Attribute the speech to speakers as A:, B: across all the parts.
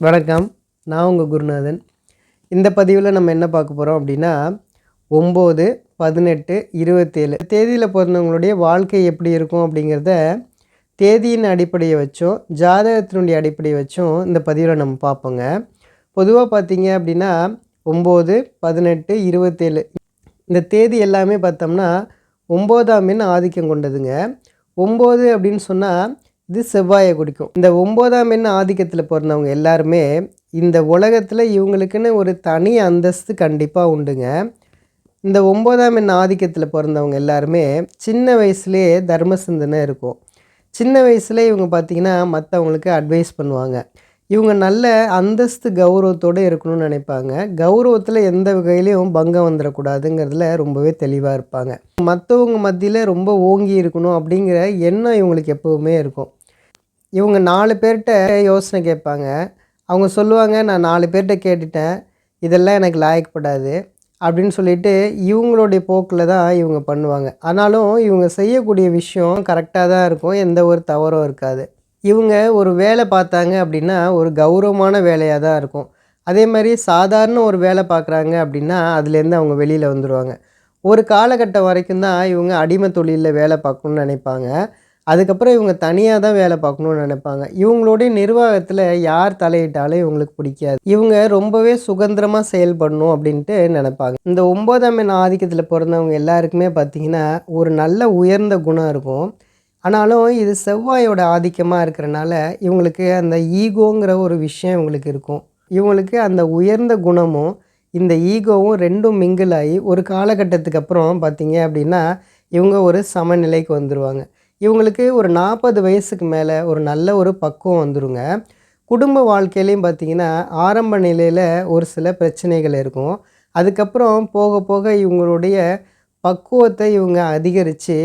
A: வணக்கம். நான் உங்கள் குருநாதன். இந்த பதிவில் நம்ம என்ன பார்க்க போகிறோம் அப்படின்னா 9, 18, 27 தேதியில் பிறந்தவங்களுடைய வாழ்க்கை எப்படி இருக்கும் அப்படிங்கிறத தேதியின் அடிப்படையை வச்சும் ஜாதகத்தினுடைய அடிப்படையை வச்சும் இந்த பதிவில் நம்ம பார்ப்போங்க. பொதுவாக பார்த்தீங்க அப்படின்னா 9, 18, 27 இந்த தேதி எல்லாமே பார்த்தோம்னா 9ஆம் எண் ஆதிக்கம் கொண்டதுங்க. 9 அப்படின்னு சொன்னால் இது செவ்வாயை குறிக்கும். இந்த 9ஆம் எண் ஆதிக்கத்தில் பிறந்தவங்க எல்லாருமே இந்த உலகத்தில் இவங்களுக்குன்னு ஒரு தனி அந்தஸ்து கண்டிப்பாக உண்டுங்க. இந்த 9ஆம் எண் ஆதிக்கத்தில் பிறந்தவங்க எல்லாருமே சின்ன வயசுலேயே தர்ம சிந்தனை இருக்கும். சின்ன வயசுல இவங்க பார்த்திங்கன்னா மற்றவங்களுக்கு அட்வைஸ் பண்ணுவாங்க. இவங்க நல்ல அந்தஸ்து கௌரவத்தோடு இருக்கணும்னு நினைப்பாங்க. கௌரவத்தில் எந்த வகையிலையும் பங்கம் வந்துடக்கூடாதுங்கிறதுல ரொம்பவே தெளிவாக இருப்பாங்க. மற்றவங்க மத்தியில் ரொம்ப ஓங்கி இருக்கணும் அப்படிங்கிற எண்ணம் இவங்களுக்கு எப்போவுமே இருக்கும். இவங்க 4 பேர்கிட்ட யோசனை கேட்பாங்க. அவங்க சொல்லுவாங்க, நான் 4 பேர்கிட்ட கேட்டுட்டேன், இதெல்லாம் எனக்கு லாயக்கப்படாது அப்படின்னு சொல்லிட்டு இவங்களுடைய போக்கில் தான் இவங்க பண்ணுவாங்க. ஆனாலும் இவங்க செய்யக்கூடிய விஷயம் கரெக்டாக தான் இருக்கும், எந்த ஒரு தவறும் இருக்காது. இவங்க ஒரு வேலை பார்த்தாங்க அப்படின்னா ஒரு கௌரவமான வேலையாக தான் இருக்கும். அதே மாதிரி சாதாரண ஒரு வேலை பார்க்குறாங்க அப்படின்னா அதுலேருந்து அவங்க வெளியில் வந்துடுவாங்க. ஒரு காலகட்டம் வரைக்கும் தான் இவங்க அடிமை தொழிலில் வேலை பார்க்கணுன்னு நினைப்பாங்க. அதுக்கப்புறம் இவங்க தனியாக தான் வேலை பார்க்கணுன்னு நினைப்பாங்க. இவங்களுடைய நிர்வாகத்தில் யார் தலையிட்டாலும் இவங்களுக்கு பிடிக்காது. இவங்க ரொம்பவே சுதந்திரமாக செயல்படணும் அப்படின்ட்டு நினைப்பாங்க. இந்த 9ஆம் எண் ஆதிக்கத்தில் பிறந்தவங்க எல்லாருக்குமே பார்த்திங்கன்னா ஒரு நல்ல உயர்ந்த குணம் இருக்கும். ஆனாலும் இது செவ்வாயோட ஆதிக்கமாக இருக்கிறனால இவங்களுக்கு அந்த ஈகோங்கிற ஒரு விஷயம் இவங்களுக்கு இருக்கும். இவங்களுக்கு அந்த உயர்ந்த குணமும் இந்த ஈகோவும் ரெண்டும் மிங்கிள் ஆகி ஒரு காலகட்டத்துக்கு அப்புறம் பார்த்திங்க அப்படின்னா இவங்க ஒரு சமநிலைக்கு வந்துடுவாங்க. இவங்களுக்கு ஒரு 40 வயசுக்கு மேலே ஒரு நல்ல ஒரு பக்குவம் வந்துடுங்க. குடும்ப வாழ்க்கையிலையும் பார்த்திங்கன்னா ஆரம்ப நிலையில் ஒரு சில பிரச்சனைகள் இருக்கும். அதுக்கப்புறம் போக போக இவங்களுடைய பக்குவத்தை இவங்க அதிகரித்து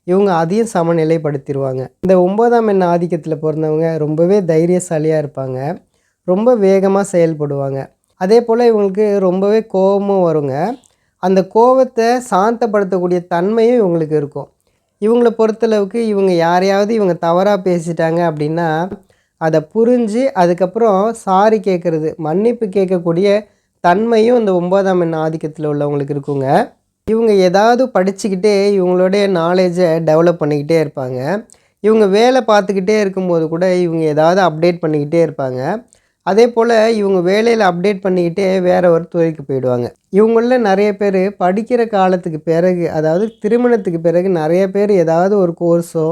A: இவங்க அதையும் சமநிலைப்படுத்திடுவாங்க. இந்த 9ஆம் எண் ஆதிக்கத்தில் பிறந்தவங்க ரொம்பவே தைரியசாலியாக இருப்பாங்க. ரொம்ப வேகமாக செயல்படுவாங்க. அதே போல் இவங்களுக்கு ரொம்பவே கோபமும் வருங்க. அந்த கோபத்தை சாந்தப்படுத்தக்கூடிய தன்மையும் இவங்களுக்கு இருக்கும். இவங்களை பொறுத்தளவுக்கு இவங்க யாரையாவது இவங்க தவறாக பேசிட்டாங்க அப்படின்னா அதை புரிஞ்சு அதுக்கப்புறம் சாரி கேட்குறது, மன்னிப்பு கேட்கக்கூடிய தன்மையும் இந்த 9ஆம் எண் ஆதிக்கத்தில் உள்ளவங்களுக்கு இருக்குங்க. இவங்க ஏதாவது படிச்சுக்கிட்டே இவங்களுடைய நாலேஜை டெவலப் பண்ணிக்கிட்டே இருப்பாங்க. இவங்க வேலை பார்த்துக்கிட்டே இருக்கும்போது கூட இவங்க ஏதாவது அப்டேட் பண்ணிக்கிட்டே இருப்பாங்க. அதே போல் இவங்க வேலையில் அப்டேட் பண்ணிக்கிட்டே வேறு ஒரு துறைக்கு போயிடுவாங்க. இவங்களில் நிறைய பேர் படிக்கிற காலத்துக்கு பிறகு, அதாவது திருமணத்துக்கு பிறகு நிறைய பேர் ஏதாவது ஒரு கோர்ஸோ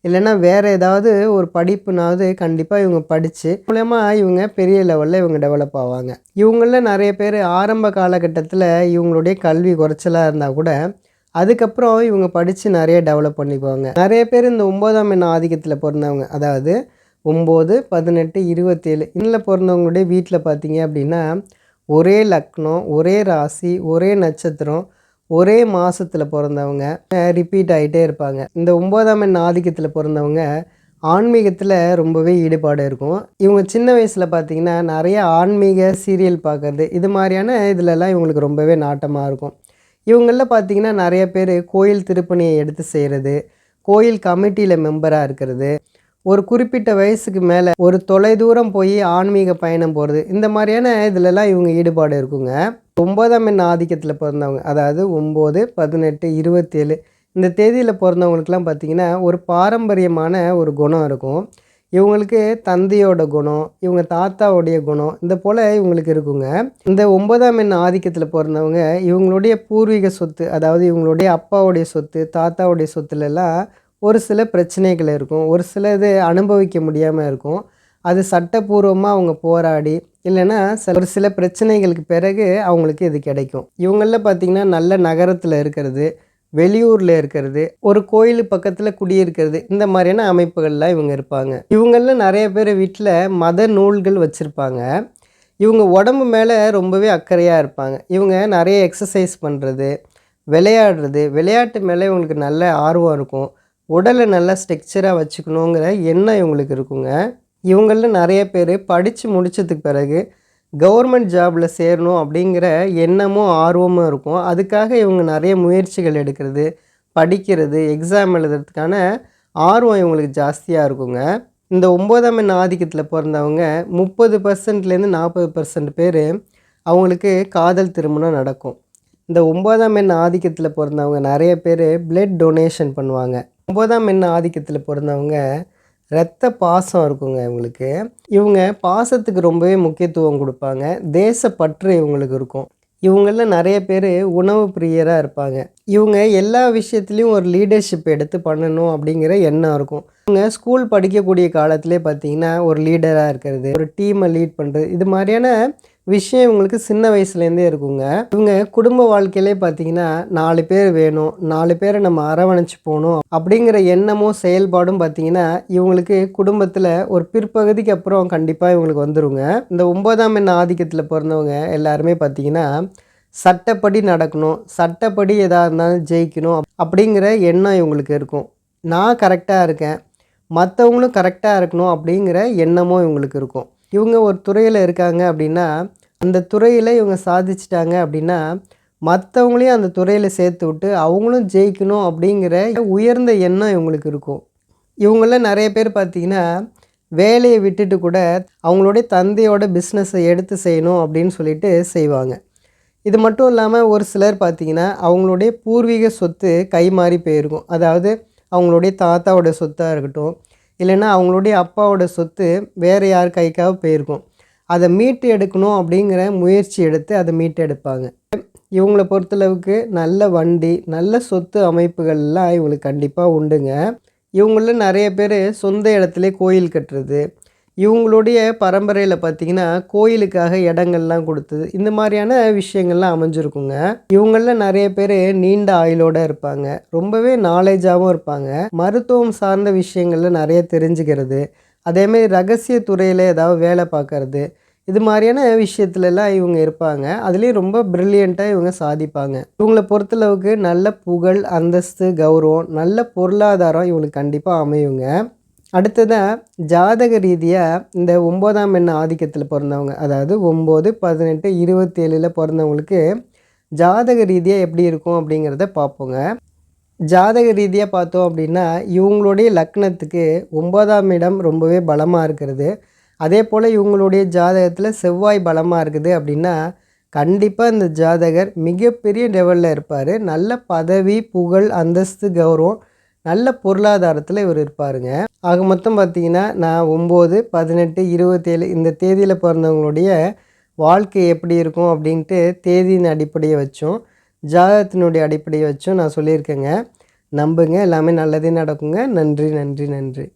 A: இல்லைன்னா வேறு ஏதாவது ஒரு படிப்புனாவது கண்டிப்பாக இவங்க படித்து மூலமா இவங்க பெரிய லெவலில் இவங்க டெவலப் ஆவாங்க. இவங்களில் நிறைய பேர் ஆரம்ப காலகட்டத்தில் இவங்களுடைய கல்வி குறைச்சலாக இருந்தால் கூட அதுக்கப்புறம் இவங்க படித்து நிறைய டெவலப் பண்ணிக்குவாங்க. நிறைய பேர் இந்த 9ஆம் எண் ஆதிக்கத்தில் பிறந்தவங்க, அதாவது 9, 18, 27 இதில் பிறந்தவங்களுடைய வீட்டில் பார்த்தீங்க அப்படின்னா ஒரே லக்னம், ஒரே ராசி, ஒரே நட்சத்திரம், ஒரே மாதத்தில் பிறந்தவங்க ரிப்பீட் ஆகிட்டே இருப்பாங்க. இந்த 9ஆம் எண் ஆதிக்கத்தில் பிறந்தவங்க ஆன்மீகத்தில் ரொம்பவே ஈடுபாடு இருக்கும். இவங்க சின்ன வயசில் பார்த்திங்கன்னா நிறைய ஆன்மீக சீரியல் பார்க்குறது, இது மாதிரியான இதிலெல்லாம் இவங்களுக்கு ரொம்பவே நாட்டமாக இருக்கும். இவங்களில் பார்த்திங்கன்னா நிறைய பேர் கோயில் திருப்பணியை எடுத்து செய்கிறது, கோயில் கமிட்டியில் மெம்பராக இருக்கிறது, ஒரு குறிப்பிட்ட வயசுக்கு மேலே ஒரு தொலைதூரம் போய் ஆன்மீக பயணம் போகிறது, இந்த மாதிரியான இதிலெல்லாம் இவங்க ஈடுபாடு இருக்குங்க. 9ஆம் எண் ஆதிக்கத்தில் பிறந்தவங்க, அதாவது 9, 18, 27 இந்த தேதியில் பிறந்தவங்களுக்கெல்லாம் பார்த்திங்கன்னா ஒரு பாரம்பரியமான ஒரு குணம் இருக்கும். இவங்களுக்கு தந்தையோட குணம், இவங்க தாத்தாவுடைய குணம், இந்த போல் இவங்களுக்கு இருக்குங்க. இந்த 9ஆம் எண் ஆதிக்கத்தில் பிறந்தவங்க இவங்களுடைய பூர்வீக சொத்து, அதாவது இவங்களுடைய அப்பாவுடைய சொத்து, தாத்தாவுடைய சொத்துலெல்லாம் ஒரு சில பிரச்சனைகள் இருக்கும். ஒரு சில இது அனுபவிக்க முடியாமல் இருக்கும். அது சட்டப்பூர்வமாக அவங்க போராடி இல்லைன்னா ஒரு சில பிரச்சனைகளுக்கு பிறகு அவங்களுக்கு இது கிடைக்கும். இவங்களில் பார்த்திங்கன்னா நல்ல நகரத்தில் இருக்கிறது, வெளியூரில் இருக்கிறது, ஒரு கோயில் பக்கத்தில் குடியிருக்கிறது, இந்த மாதிரியான அமைப்புகள்லாம் இவங்க இருப்பாங்க. இவங்களில் நிறைய பேர் வீட்டில் மத நூல்கள் வச்சுருப்பாங்க. இவங்க உடம்பு மேலே ரொம்பவே அக்கறையாக இருப்பாங்க. இவங்க நிறைய எக்ஸசைஸ் பண்ணுறது, விளையாடுறது, விளையாட்டு மேலே இவங்களுக்கு நல்ல ஆர்வம் இருக்கும். உடலை நல்லா ஸ்ட்ரக்சராக வச்சுக்கணுங்கிற எண்ணம் இவங்களுக்கு இருக்குங்க. இவங்களில் நிறைய பேர் படித்து முடித்ததுக்கு பிறகு கவர்மெண்ட் ஜாபில் சேரணும் அப்படிங்கிற எண்ணமும் ஆர்வமும் இருக்கும். அதுக்காக இவங்க நிறைய முயற்சிகள் எடுக்கிறது, படிக்கிறது, எக்ஸாம் எழுதுறதுக்கான ஆர்வம் இவங்களுக்கு ஜாஸ்தியாக இருக்குங்க. இந்த 9ஆம் எண் ஆதிக்கத்தில் பிறந்தவங்க 30%லேருந்து 40% பேர் அவங்களுக்கு காதல் திருமணம் நடக்கும். இந்த 9ஆம் எண் ஆதிக்கத்தில் பிறந்தவங்க நிறைய பேர் பிளட் டொனேஷன் பண்ணுவாங்க. 9ஆம் எண் ஆதிக்கத்தில் பிறந்தவங்க இரத்த பாசம் இருக்குங்க இவங்களுக்கு. இவங்க பாசத்துக்கு ரொம்பவே முக்கியத்துவம் கொடுப்பாங்க. தேசப்பற்று இவங்களுக்கு இருக்கும். இவங்களில் நிறைய பேர் உணவு பிரியராக இருப்பாங்க. இவங்க எல்லா விஷயத்துலேயும் ஒரு லீடர்ஷிப் எடுத்து பண்ணணும் அப்படிங்கிற எண்ணம் இருக்கும். இவங்க ஸ்கூல் படிக்கக்கூடிய காலத்திலே பார்த்திங்கன்னா ஒரு லீடராக இருக்கிறது, ஒரு டீமை லீட் பண்ணுறது, இது மாதிரியான விஷயம் இவங்களுக்கு சின்ன வயசுலேருந்தே இருக்குங்க. இவங்க குடும்ப வாழ்க்கையிலே பார்த்திங்கன்னா 4 பேர் வேணும், 4 பேரை நம்ம அரவணைச்சு போகணும் அப்படிங்கிற எண்ணமும் செயல்பாடும் பார்த்திங்கன்னா இவங்களுக்கு குடும்பத்தில் ஒரு பிற்பகுதிக்கு அப்புறம் கண்டிப்பாக இவங்களுக்கு வந்துடுங்க. இந்த 9ஆம் எண் ஆதிக்கத்தில் பிறந்தவங்க எல்லாருமே பார்த்திங்கன்னா சட்டப்படி நடக்கணும், சட்டப்படி எதாக இருந்தாலும் ஜெயிக்கணும் அப்படிங்கிற எண்ணம் இவங்களுக்கு இருக்கும். நான் கரெக்டாக இருக்கேன், மற்றவங்களும் கரெக்டாக இருக்கணும் அப்படிங்கிற எண்ணமும் இவங்களுக்கு இருக்கும். இவங்க ஒரு துறையில் இருக்காங்க அப்படின்னா அந்த துறையில் இவங்க சாதிச்சிட்டாங்க அப்படின்னா மற்றவங்களையும் அந்த துறையில் சேர்த்து விட்டு அவங்களும் ஜெயிக்கணும் அப்படிங்கிற உயர்ந்த எண்ணம் இவங்களுக்கு இருக்கும். இவங்கள நிறைய பேர் பார்த்திங்கன்னா வேலையை விட்டுட்டு கூட அவங்களுடைய தந்தையோட பிஸ்னஸை எடுத்து செய்யணும் அப்படின்னு சொல்லிட்டு செய்வாங்க. இது மட்டும் இல்லாமல் ஒரு சிலர் பார்த்திங்கன்னா அவங்களுடைய பூர்வீக சொத்து கை மாறி போயிருக்கும். அதாவது அவங்களுடைய தாத்தாவோட சொத்தாக இருக்கட்டும், இல்லைன்னா அவங்களுடைய அப்பாவோட சொத்து வேறு யார் கைக்காக போயிருக்கும். அதை மீட்டு எடுக்கணும் அப்படிங்கிற முயற்சி எடுத்து அதை மீட்டு எடுப்பாங்க. இவங்களை பொறுத்தளவுக்கு நல்ல வண்டி, நல்ல சொத்து அமைப்புகள்லாம் இவங்களுக்கு கண்டிப்பாக உண்டுங்க. இவங்களில் நிறைய பேர் சொந்த இடத்துல கோயில் கட்டுறது, இவங்களுடைய பரம்பரையில் பார்த்திங்கன்னா கோயிலுக்காக இடங்கள்லாம் கொடுத்தது, இந்த மாதிரியான விஷயங்கள்லாம் அமைஞ்சிருக்குங்க. இவங்களில் நிறைய பேர் நீண்ட ஆயுளோடு இருப்பாங்க, ரொம்பவே நாலேஜாகவும் இருப்பாங்க. மருத்துவம் சார்ந்த விஷயங்களில் நிறைய தெரிஞ்சுக்கிறது, அதேமாதிரி ரகசிய துறையில் ஏதாவது வேலை பார்க்குறது, இது மாதிரியான விஷயத்துலலாம் இவங்க இருப்பாங்க. அதுலேயும் ரொம்ப ப்ரில்லியண்ட்டாக இவங்க சாதிப்பாங்க. இவங்களை பொறுத்தளவுக்கு நல்ல புகழ், அந்தஸ்து, கௌரவம், நல்ல பொருளாதாரம் இவங்களுக்கு கண்டிப்பாக அமையுங்க. அடுத்ததாக ஜாதக ரீதியாக இந்த 9ஆம் எண் ஆதிக்கத்தில் பிறந்தவங்க, அதாவது 9, 18, 27 பிறந்தவங்களுக்கு ஜாதக ரீதியாக எப்படி இருக்கும் அப்படிங்கிறத பார்ப்போங்க. ஜாதக ரீதியாக பார்த்தோம் அப்படின்னா இவங்களுடைய லக்னத்துக்கு 9ஆம் இடம் ரொம்பவே பலமாக இருக்கிறது, அதே போல் இவங்களுடைய ஜாதகத்தில் செவ்வாய் பலமாக இருக்குது அப்படின்னா கண்டிப்பாக இந்த ஜாதகர் மிகப்பெரிய லெவலில் இருப்பார். நல்ல பதவி, புகழ், அந்தஸ்து, கௌரவம், நல்ல பொருளாதாரத்தில் இவர் இருப்பாருங்க. ஆக மொத்தம் பார்த்திங்கன்னா நான் 9, 18, 27 இந்த தேதியில் பிறந்தவங்களுடைய வாழ்க்கை எப்படி இருக்கும் அப்படின்ட்டு தேதியின் அடிப்படையை வச்சும் ஜாதகத்தினுடைய அடிப்படையை வச்சும் நான் சொல்லியிருக்கேங்க. நம்புங்க, எல்லாமே நல்லதே நடக்குங்க. நன்றி நன்றி நன்றி.